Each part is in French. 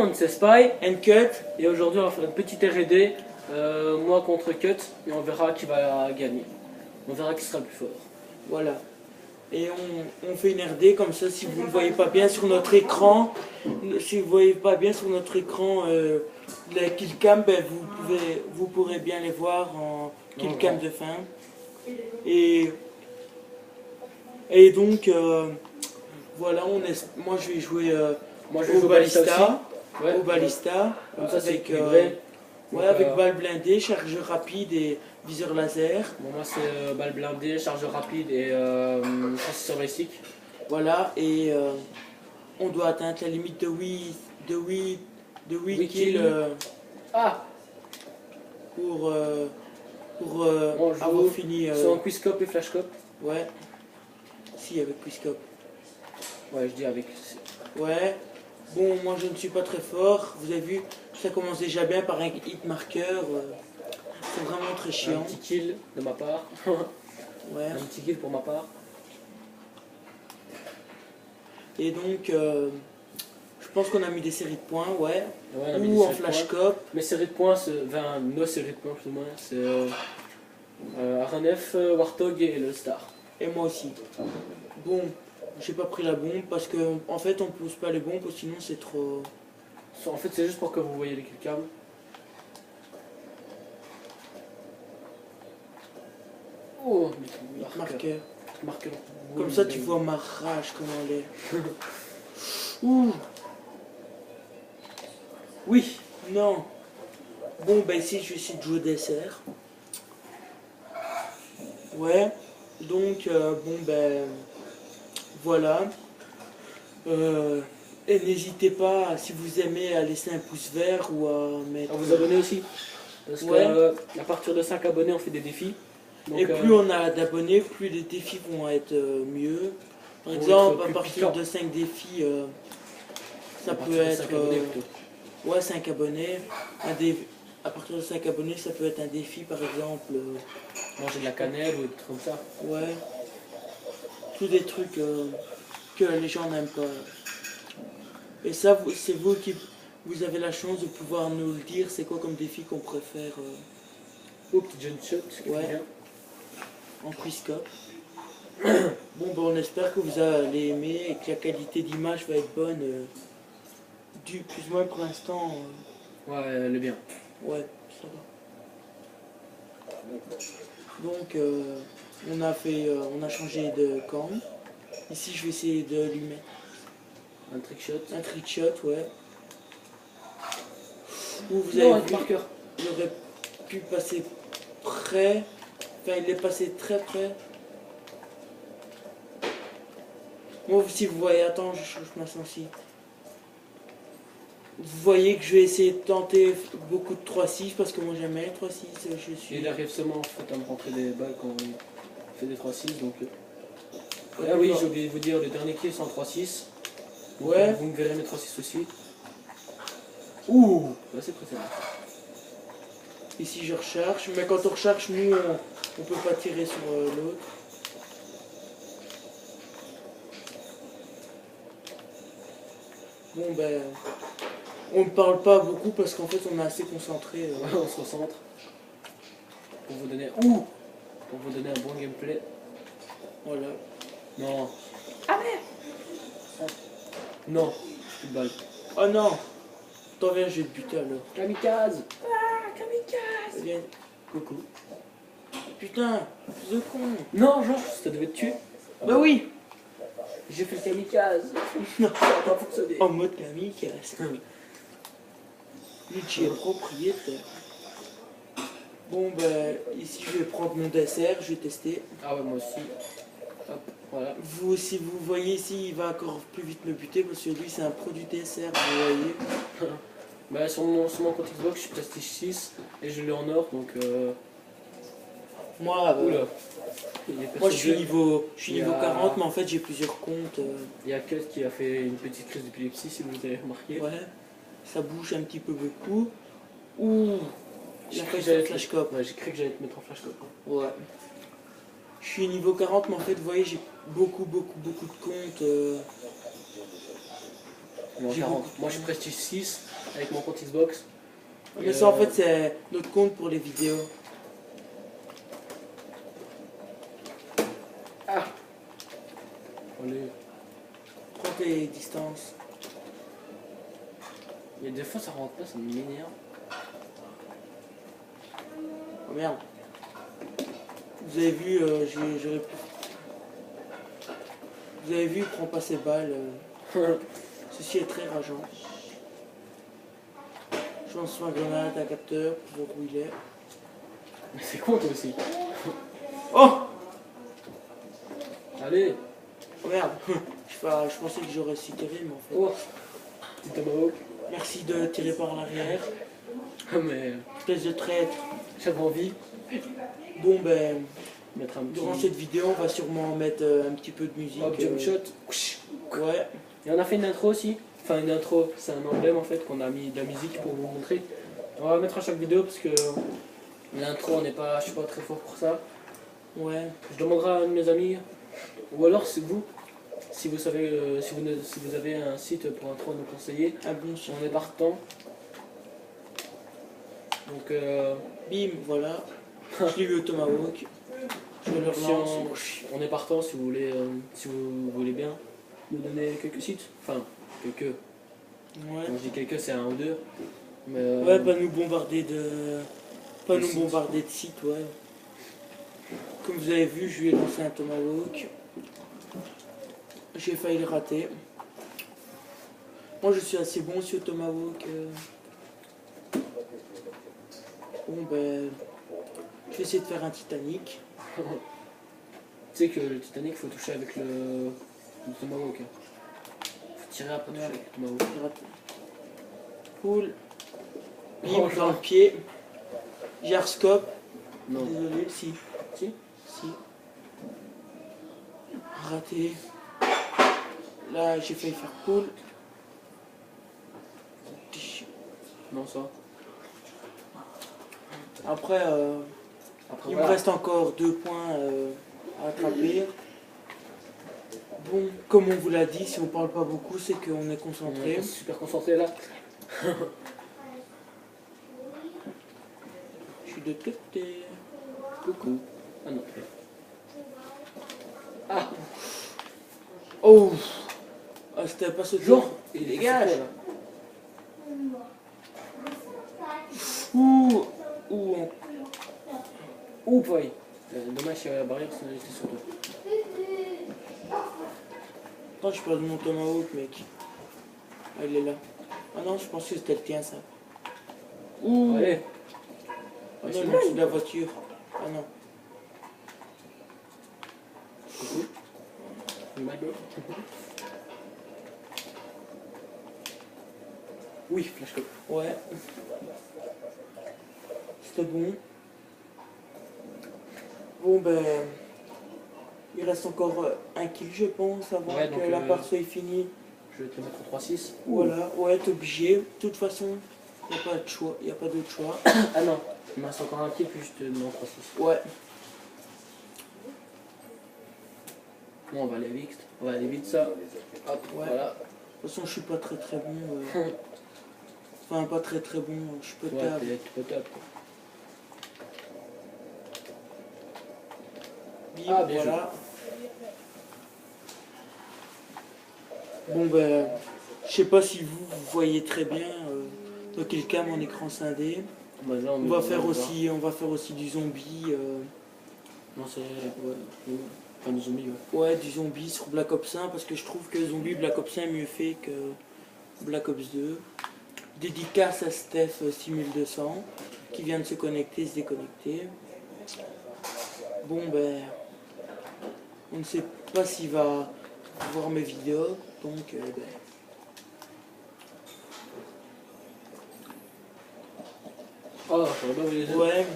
monde, c'est Spy. and Cut. Et aujourd'hui, on va faire une petite R&D. Moi contre Cut. Et on verra qui va gagner. On verra qui sera le plus fort. Voilà. Et on fait une RD comme ça, si vous ne voyez pas bien sur notre écran, si vous voyez pas bien sur notre écran les killcam, ben vous pourrez bien les voir en killcam de fin. Et donc voilà, moi je vais jouer au Ballista. Ouais. Au Ballista. Comme ça, c'est avec, équilibré. ouais, avec balle blindée, chargeur rapide et viseur laser. Bon, moi c'est balle blindée, chargeur rapide et transistor basic. Voilà, et on doit atteindre la limite de 8 kills pour Bon, je avoir joue fini. C'est en quizscope et flashscope. Ouais. Si, avec Quizscope. Ouais, je dis avec. Ouais. Bon, moi je ne suis pas très fort. Vous avez vu, ça commence déjà bien par un hit marqueur. C'est vraiment très Un chiant. petit kill de ma part. Ouais. Un petit kill pour ma part. Et donc, je pense qu'on a mis des séries de points, ouais. Ouais, on a mis Ou des en séries de points. flashscope. Mes séries de points, enfin nos séries de points plus ou moins, c'est RNF, Warthog et le Star. Et moi aussi. Bon, j'ai pas pris la bombe parce que en fait on pousse pas les bombes sinon c'est trop. En fait, c'est juste pour que vous voyez les killcams. Oh, Marqueur. marqueur. Comme ça tu vois ma rage comment elle est. Ouh. Oui, non. Bon bah ici je vais essayer de jouer dessert. Ouais. Donc bon ben voilà. Et n'hésitez pas, si vous aimez, à laisser un pouce vert ou à mettre. À vous abonner aussi. Parce Ouais. qu'à partir de 5 abonnés, on fait des défis. Donc, Et plus on a d'abonnés, plus les défis vont être mieux. Par Vont exemple, être à plus partir piquants. de 5 défis, ça à peut partir de être. 5 abonnés plutôt. Ouais, 5 abonnés. À partir de 5 abonnés, ça peut être un défi, par exemple. Manger de la cannelle ou des trucs comme ça. Ouais. Tous des trucs que les gens n'aiment pas. Et ça, c'est vous qui vous avez la chance de pouvoir nous le dire. C'est quoi comme défi qu'on préfère Oh, petit jump shot. Ouais. Bien. en Quizscope. Bon, ben, on espère que vous allez aimer et que la qualité d'image va être bonne. Du plus ou moins pour l'instant. Ouais, elle est bien. Ouais, ça va. Donc, on a changé de camp. Ici, je vais essayer de lui mettre Un trick shot. un trick shot, ouais. Où vous Non, avez un vu, marqueur. il aurait pu passer près. Enfin, il est passé très près. Bon, si vous voyez, attends, je change ma sensi. Vous voyez que je vais essayer de tenter beaucoup de 3-6 parce que moi j'aime bien les 3-6. Je suis. Il arrive seulement en fait à me rentrer des balles quand on fait des 3-6. Donc, Ouais, ah oui, d'accord. j'ai oublié de vous dire, le dernier kill c'est en 3-6. Donc, Ouais. Vous me verrez mes 3-6 aussi. Ouh, là c'est précédent. Ici je recharge, mais quand on recharge, nous on peut pas tirer sur l'autre. Bon ben, on ne parle pas beaucoup parce qu'en fait on est assez concentré. On se recentre. Pour vous donner. Ouh, pour vous donner un bon gameplay. Voilà. Non. Ah merde. Non, plus de balle. Oh non. Attends, viens, je vais te buter alors. Kamikaze. Ah, kamikaze. Viens. Coucou. Putain, fils de con. Non, genre, ça devait te tuer. Bah oui. J'ai fait le kamikaze. Non. Ça n'a pas fonctionné. En mode kamikaze. Lui, tu es propriétaire. Bon, ben, ici, je vais prendre mon dessert, je vais tester. Ah ouais, moi aussi. Hop, voilà. Vous, si vous voyez ici, il va encore plus vite me buter parce que lui, c'est un produit dessert, vous voyez. Bah, sur mon compte Xbox, je suis Prestige 6 et je l'ai en or, donc Moi, oula. moi je suis niveau Il y a- 40, mais en fait, j'ai plusieurs comptes. Il y a Cut qui a fait une petite crise d'épilepsie, si vous avez remarqué. Ouais, ça bouge un petit peu beaucoup. Ouh, J'ai la cru que flash j'allais flashcope. Ouais, j'ai cru que j'allais te mettre en flashcope. Ouais. Je suis niveau 40, mais en fait, vous voyez, j'ai beaucoup de comptes. Non, J'ai 40. beaucoup. Moi, je suis Prestige 6 avec mon compte Xbox. Mais ça, en fait, c'est notre compte pour les vidéos. Ah. Allez. Prends tes distances. Il y a des fois, ça rentre pas, ça m'énerve. Oh merde. Vous avez vu, j'aurais pu... Vous avez vu, il prend pas ses balles. Ceci est très rageant. Je lance ma grenade à capteur pour voir où il est. Mais c'est con, toi aussi. Oh! Allez. Oh merde. Je pensais que j'aurais su tirer, mais en fait... Oh. Petit tomahawk. Merci de tirer par l'arrière. Mais Espèce de traître. j'avais envie Bon ben, de mettre un petit... durant cette vidéo, on va sûrement mettre un petit peu de musique. Hop, jump shot. Ouais. Et on a fait une intro aussi. Enfin, une intro, c'est un emblème en fait qu'on a mis de la musique pour vous montrer. On va mettre à chaque vidéo parce que l'intro, on n'est pas, je suis pas très fort pour ça. Ouais. Je demanderai à un de mes amis, ou alors c'est vous, si vous savez, si vous avez un site pour intro à nous conseiller, Un bon son. on est partant. Donc, Bim, voilà. Je l'ai eu au Tomahawk. Je le si relance. on est partant si vous voulez, si vous voulez bien nous donner quelques sites. Enfin, quelques. Ouais. Quand je dis quelques, c'est un ou deux. Mais, Ouais, pas nous bombarder de. Pas de nous sites. bombarder de sites, ouais. Comme vous avez vu, je lui ai lancé un Tomahawk. J'ai failli le rater. Moi, je suis assez bon sur Tomahawk. Bon, ben. Je vais essayer de faire un Titanic. Tu sais que le Titanic, faut toucher avec le tomahawk. Faut tirer après toucher Ouais. avec le tomahawk. J'ai raté. Cool. Bim, Oh, dans le pied. J'ai un scope. Non. Désolé, si. Si. Si. Raté. Là, j'ai failli faire cool. Non, ça. Après, Après, il me voilà. reste encore 2 points à attraper. Bon, comme on vous l'a dit, si on parle pas beaucoup, c'est qu'on est On concentré. est super concentré là. Je suis de côté. Coucou. Ah non. Ah, Oh! Ah, c'était pas ce genre, tour. il Dégage. c'est quoi, là? Ouh! Ouh! Ouh, boy. Dommage qu'il y avait la barrière, sinon j'étais sur toi. Attends, je parle de mon Tomahawk, mec. Ah, il est là. Ah non, je pense que c'était le tien, ça. Ouh! Allez. Ah non, le dessus de la voiture. Ah non. Coucou. Malo. Oui, flashcop. Ouais. C'était bon. Bon ben, il reste encore un kill je pense avant Ouais, donc, que la part soit finie. Je vais te le mettre en 3-6. Voilà, ouais t'es obligé. De toute façon, il n'y a pas de choix, il n'y a pas d'autre choix. Ah non, il me reste encore un kill puis je te mets en 3-6. Ouais. Bon, on va aller vite. On va aller vite ça. Hop, Ouais. voilà. De toute façon je suis pas très très bon. Enfin pas très très bon, je suis Ouais, potable. t'es top. Bim, Ah, bien voilà. Bon ben, je sais pas si vous voyez très bien dans quel cas mon écran scindé. Bah, là, On va faire aussi du zombie. Non, c'est. Ouais. Enfin, des zombies, ouais. Ouais, du zombie sur Black Ops 1 parce que je trouve que zombie Black Ops 1 est mieux fait que Black Ops 2. Dédicace à Steph 6200 qui vient de se connecter, se déconnecter. Bon ben, on ne sait pas s'il va voir mes vidéos, donc ben. Oh, ça va pas les yeux. Ouais,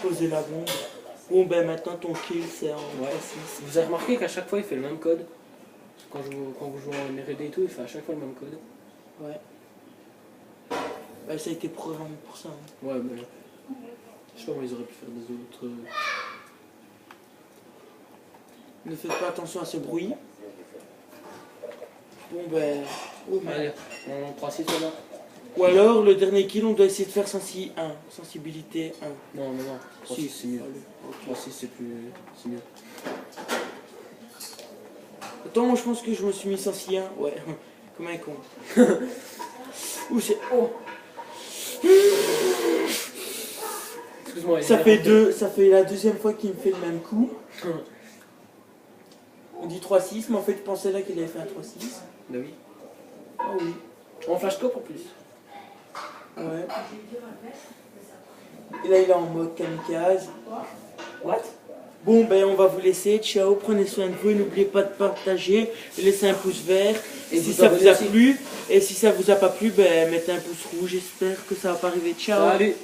poser la bombe. Bon ben maintenant ton kill c'est en Ouais. 3-6. Vous avez remarqué qu'à chaque fois il fait le même code. Quand vous jouez en R&D et tout, il fait à chaque fois le même code. Ouais. Bah, ça a été programmé pour ça. Hein. Ouais, mais. Je sais pas comment ils auraient pu faire des autres. Ne faites pas attention à ce bruit. Bon ben, Oh, merde. Allez, on 3-6 maintenant. Ou alors, le dernier kill, on doit essayer de faire sensi 1. Sensibilité 1. Non, 3-6 Si. c'est mieux. Allez. 3-6 c'est mieux. Attends, moi je pense que je me suis mis sensi 1. Ouais, comme un con. Ouh, c'est. Oh. Excuse-moi. Ça fait la deuxième fois qu'il me fait le même coup. On dit 3-6, mais en fait, je pensais là qu'il avait fait un 3-6. Bah oui. Ah oui. En flashscope en plus. Ouais. Et là, il est en mode kamikaze. What? Bon, ben, on va vous laisser. Ciao, prenez soin de vous. Et n'oubliez pas de partager, de laisser un pouce vert. Et si vous ça vous a abonner aussi. plu, et si ça vous a pas plu, ben, mettez un pouce rouge. J'espère que ça va pas arriver. Ciao. Salut.